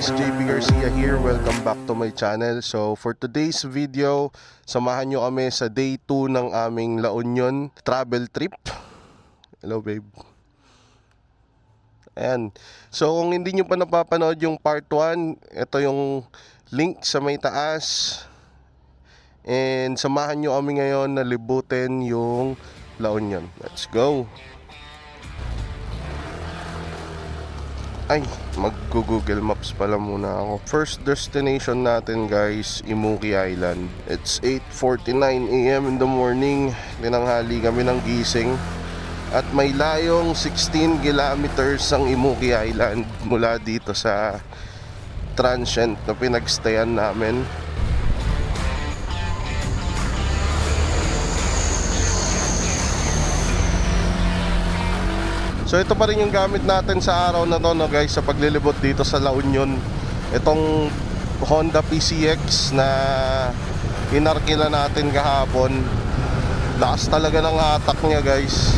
guys, JP Garcia here. Welcome back to my channel. So for today's video, samahan nyo kami sa day 2 ng aming La Union travel trip. Hello babe. Ayan. So kung hindi nyo pa napapanood yung part 1, ito yung link sa may taas. And samahan nyo kami ngayon na libutin yung La Union. Let's go! Ay, mag-Google Maps pala muna ako. First destination natin guys, Imuki Island. It's 8:49 AM in the morning. Tinanghali kami ng gising. At may layong 16 kilometers ang Imuki Island mula dito sa transient na pinagstayan namin. So ito pa rin yung gamit natin sa araw na to, no, guys, sa paglilibot dito sa La Union. Itong Honda PCX na inarkila natin kahapon. Lakas talaga ng hatak niya guys.